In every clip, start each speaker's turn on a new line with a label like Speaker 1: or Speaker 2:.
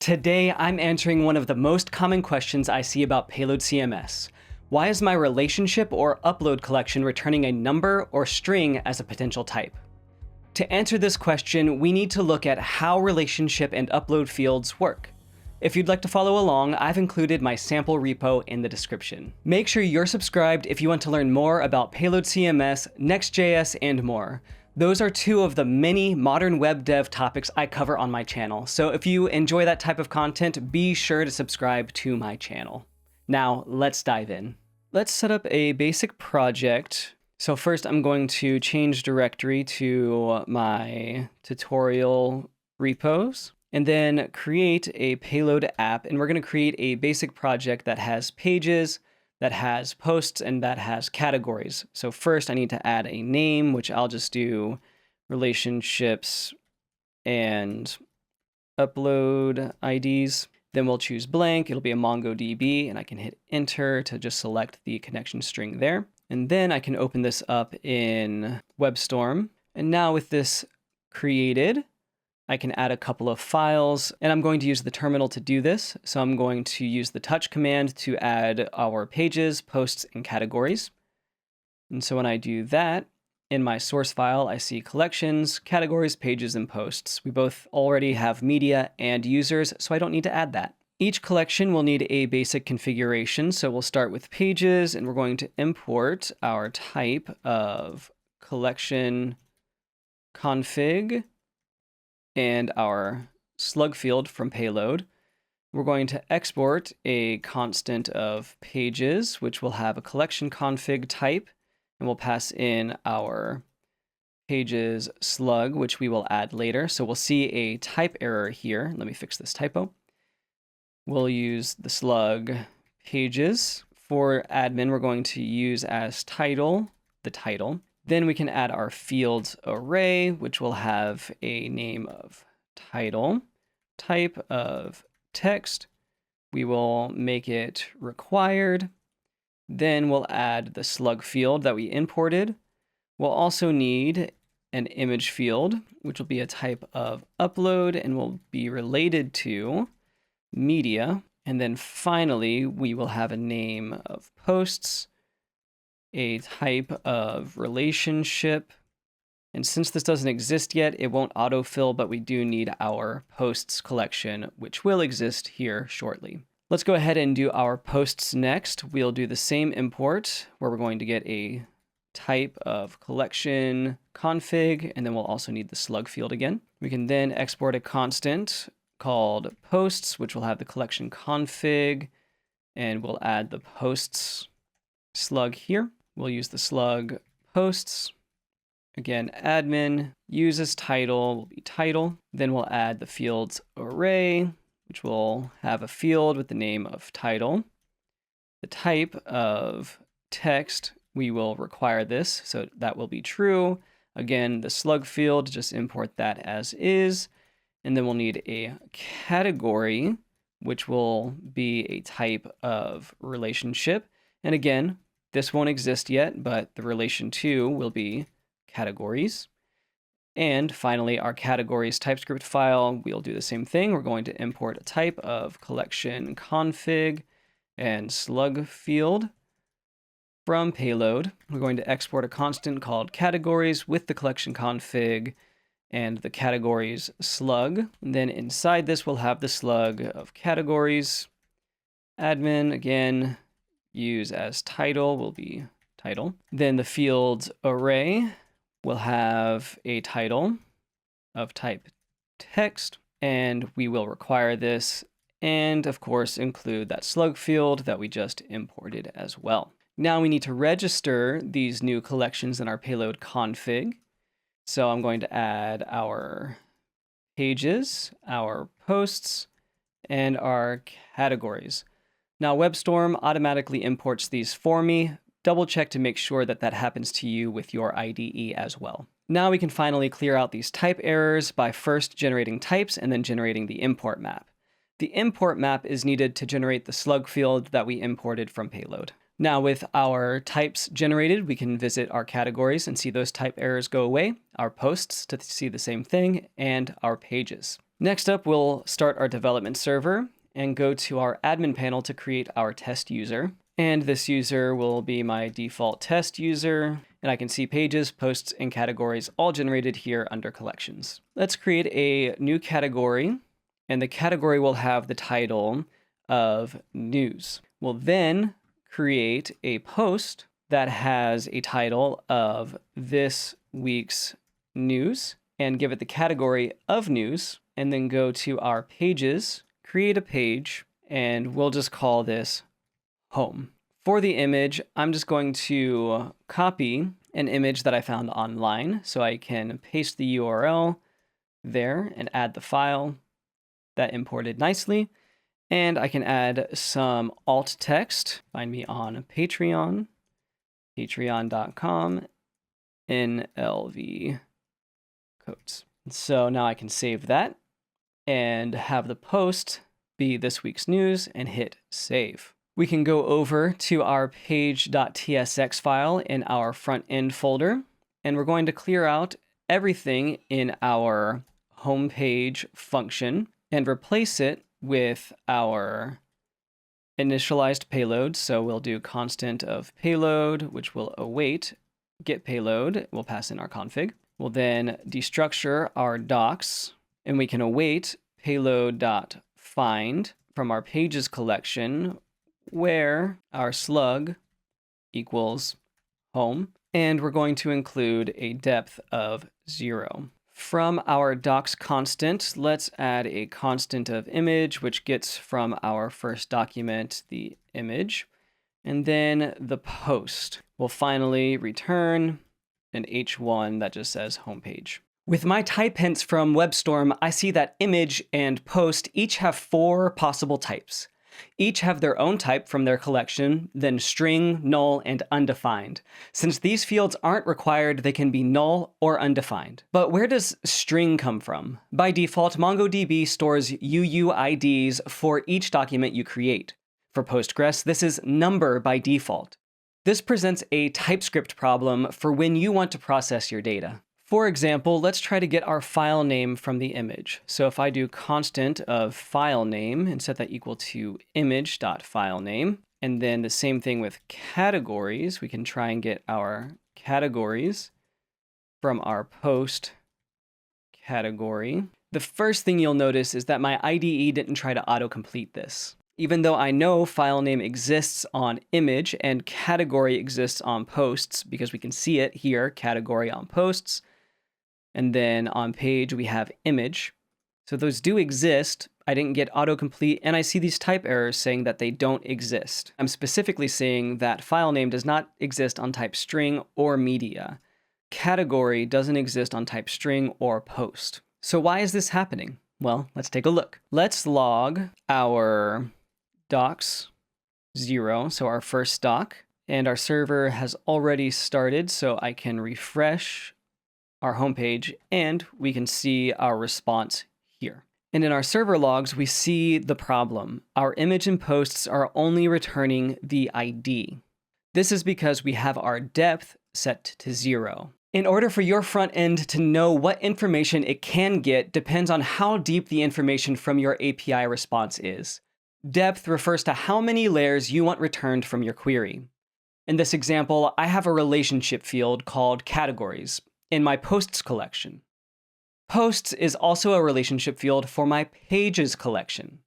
Speaker 1: Today, I'm answering one of the most common questions I see about Payload CMS. Why is my relationship or upload collection returning a number or string as a potential type? To answer this question, we need to look at how relationship and upload fields work. If you'd like to follow along, I've included my sample repo in the description. Make sure you're subscribed if you want to learn more about Payload CMS, Next.js, and more. Those are two of the many modern web dev topics I cover on my channel, so if you enjoy that type of content, be sure to subscribe to my channel. Now, let's dive in. Let's set up a basic project. So first, I'm going to change directory to my tutorial repos, and then create a payload app, and we're going to create a basic project that has pages, that has posts, and that has categories. So first I need to add a name, which I'll just do relationships and upload IDs. Then we'll choose blank, it'll be a MongoDB, and I can hit enter to just select the connection string there. And then I can open this up in WebStorm. And now with this created, I can add a couple of files, and I'm going to use the terminal to do this. So I'm going to use the touch command to add our pages, posts, and categories. And so when I do that, in my source file, I see collections, categories, pages, and posts. We both already have media and users, so I don't need to add that. Each collection will need a basic configuration. So we'll start with pages, and we're going to import our type of collection config and our slug field from payload. We're going to export a constant of pages, which will have a collection config type, and we'll pass in our pages slug, which we will add later. So we'll see a type error here. Let me fix this typo. We'll use the slug pages. For admin, we're going to use as title, the title. Then we can add our fields array, which will have a name of title, type of text. We will make it required. Then we'll add the slug field that we imported. We'll also need an image field, which will be a type of upload and will be related to media. And then finally, we will have a name of posts, a type of relationship. And since this doesn't exist yet, it won't autofill, but we do need our posts collection, which will exist here shortly. Let's go ahead and do our posts next. We'll do the same import where we're going to get a type of collection config, and then we'll also need the slug field again. We can then export a constant called posts, which will have the collection config, and we'll add the posts slug here. We'll use the slug posts. Again, admin, uses title will be title. Then we'll add the fields array, which will have a field with the name of title. The type of text, we will require this, so that will be true. Again, the slug field, just import that as is. And then we'll need a category, which will be a type of relationship. And again, this won't exist yet, but the relation to will be categories. And finally, our categories TypeScript file, we'll do the same thing. We're going to import a type of collection config and slug field from payload. We're going to export a constant called categories with the collection config and the categories slug. And then inside this, we'll have the slug of categories. Admin, again, use as title will be title. Then the fields array will have a title of type text, and we will require this, and of course include that slug field that we just imported as well. Now we need to register these new collections in our payload config. So I'm going to add our pages, our posts, and our categories. Now, WebStorm automatically imports these for me. Double check to make sure that that happens to you with your IDE as well. Now we can finally clear out these type errors by first generating types and then generating the import map. The import map is needed to generate the slug field that we imported from payload. Now with our types generated, we can visit our categories and see those type errors go away, our posts to see the same thing, and our pages. Next up, we'll start our development server and go to our admin panel to create our test user. And this user will be my default test user. And I can see pages, posts, and categories all generated here under collections. Let's create a new category, and the category will have the title of news. We'll then create a post that has a title of this week's news and give it the category of news, and then go to our pages, create a page, and we'll just call this home. For the image, I'm just going to copy an image that I found online, so I can paste the URL there and add the file that imported nicely. And I can add some alt text. Find me on Patreon, patreon.com, NLV codes. So now I can save that and have the post be this week's news and hit save. We can go over to our page.tsx file in our front end folder, and we're going to clear out everything in our homepage function and replace it with our initialized payload. So we'll do constant of payload, which will await get payload. We'll pass in our config. We'll then destructure our docs, and we can await payload.find from our pages collection, where our slug equals home, and we're going to include a depth of 0. From our docs constant, let's add a constant of image, which gets from our first document the image, and then the post. We'll finally return an h1 that just says homepage. With my type hints from WebStorm, I see that image and post each have 4 possible types. Each have their own type from their collection, then string, null, and undefined. Since these fields aren't required, they can be null or undefined. But where does string come from? By default, MongoDB stores UUIDs for each document you create. For Postgres, this is number by default. This presents a TypeScript problem for when you want to process your data. For example, let's try to get our file name from the image. So if I do constant of file name and set that equal to image.filename, and then the same thing with categories, we can try and get our categories from our post category. The first thing you'll notice is that my IDE didn't try to autocomplete this. Even though I know file name exists on image and category exists on posts, because we can see it here, category on posts. And then on page, we have image. So those do exist. I didn't get autocomplete, and I see these type errors saying that they don't exist. I'm specifically saying that file name does not exist on type string or media. Category doesn't exist on type string or post. So why is this happening? Well, let's take a look. Let's log our docs 0, so our first doc, and our server has already started, so I can refresh our homepage, and we can see our response here. And in our server logs, we see the problem. Our image and posts are only returning the ID. This is because we have our depth set to 0. In order for your front end to know what information it can get depends on how deep the information from your API response is. Depth refers to how many layers you want returned from your query. In this example, I have a relationship field called categories in my posts collection. Posts is also a relationship field for my pages collection.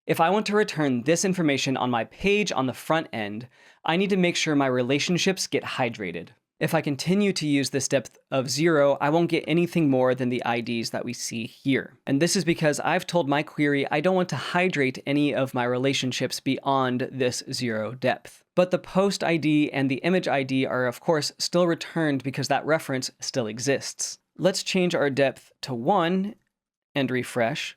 Speaker 1: If I want to return this information on my page on the front end, I need to make sure my relationships get hydrated. If I continue to use this depth of 0, I won't get anything more than the IDs that we see here. And this is because I've told my query I don't want to hydrate any of my relationships beyond this 0 depth. But the post ID and the image ID are of course still returned because that reference still exists. Let's change our depth to 1 and refresh.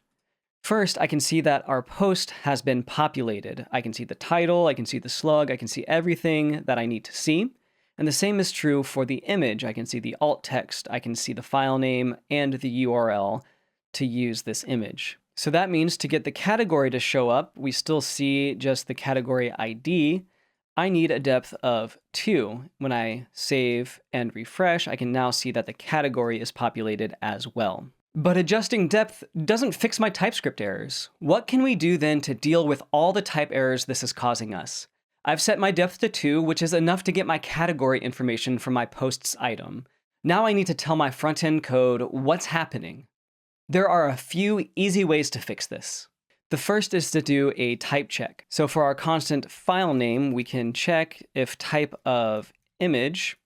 Speaker 1: First, I can see that our post has been populated. I can see the title, I can see the slug, I can see everything that I need to see. And the same is true for the image. I can see the alt text, I can see the file name and the URL to use this image. So that means to get the category to show up, we still see just the category ID. I need a depth of 2. When I save and refresh, I can now see that the category is populated as well. But adjusting depth doesn't fix my TypeScript errors. What can we do then to deal with all the type errors this is causing us? I've set my depth to 2, which is enough to get my category information from my posts item. Now I need to tell my front-end code what's happening. There are a few easy ways to fix this. The first is to do a type check. So for our constant file name, we can check if type of image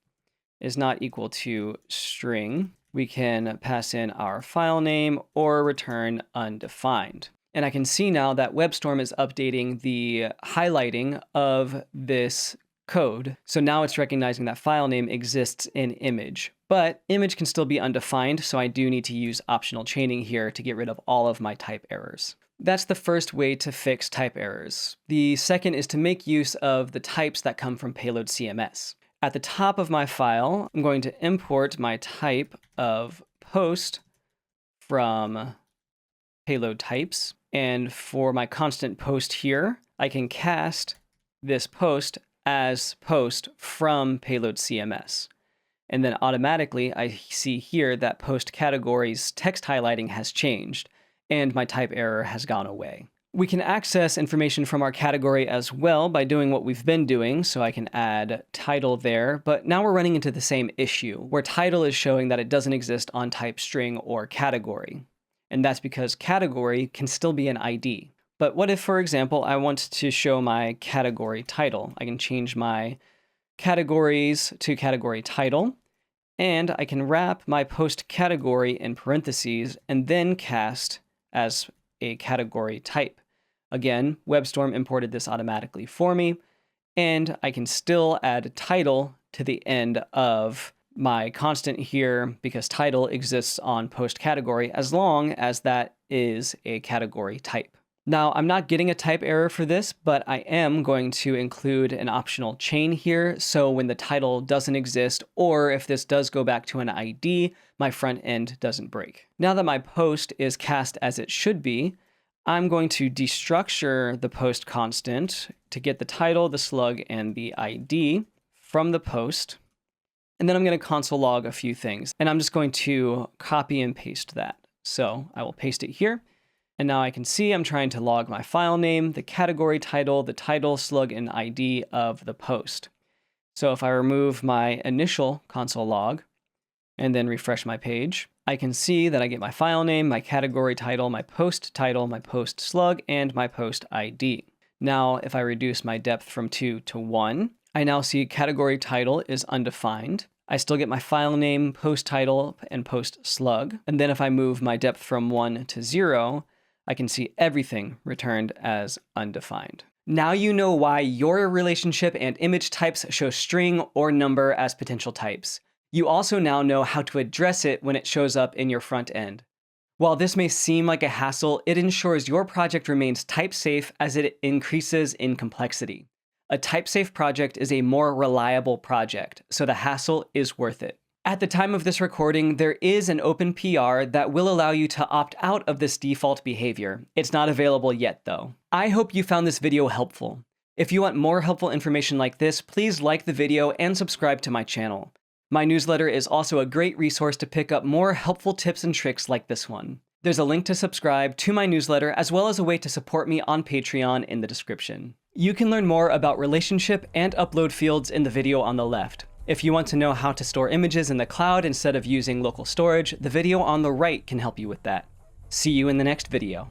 Speaker 1: is not equal to string. We can pass in our file name or return undefined. And I can see now that WebStorm is updating the highlighting of this code. So now it's recognizing that file name exists in image, but image can still be undefined. So I do need to use optional chaining here to get rid of all of my type errors. That's the first way to fix type errors. The second is to make use of the types that come from Payload CMS. At the top of my file, I'm going to import my type of post from payload types. And for my constant post here, I can cast this post as post from Payload CMS. And then automatically I see here that post category's text highlighting has changed and my type error has gone away. We can access information from our category as well by doing what we've been doing, so I can add title there, but now we're running into the same issue, where title is showing that it doesn't exist on type string or category. And that's because category can still be an ID. But what if, for example, I want to show my category title? I can change my categories to category title, and I can wrap my post category in parentheses and then cast as a category type. Again, WebStorm imported this automatically for me, and I can still add title to the end of my constant here because title exists on post category as long as that is a category type. Now, I'm not getting a type error for this, but I am going to include an optional chain here, so when the title doesn't exist, or if this does go back to an ID, my front end doesn't break. Now that my post is cast as it should be, I'm going to destructure the post constant to get the title, the slug, and the ID from the post. And then I'm going to console log a few things. And I'm just going to copy and paste that. So I will paste it here. And now I can see I'm trying to log my file name, the category title, the title, slug, and ID of the post. So if I remove my initial console log and then refresh my page, I can see that I get my file name, my category title, my post slug, and my post ID. Now, if I reduce my depth from 2 to 1, I now see category title is undefined. I still get my file name, post title, and post slug. And then if I move my depth from 1 to 0, I can see everything returned as undefined. Now you know why your relationship and image types show string or number as potential types. You also now know how to address it when it shows up in your front end. While this may seem like a hassle, it ensures your project remains type-safe as it increases in complexity. A type-safe project is a more reliable project, so the hassle is worth it. At the time of this recording, there is an open PR that will allow you to opt out of this default behavior. It's not available yet, though. I hope you found this video helpful. If you want more helpful information like this, please like the video and subscribe to my channel. My newsletter is also a great resource to pick up more helpful tips and tricks like this one. There's a link to subscribe to my newsletter as well as a way to support me on Patreon in the description. You can learn more about relationship and upload fields in the video on the left. If you want to know how to store images in the cloud instead of using local storage, the video on the right can help you with that. See you in the next video.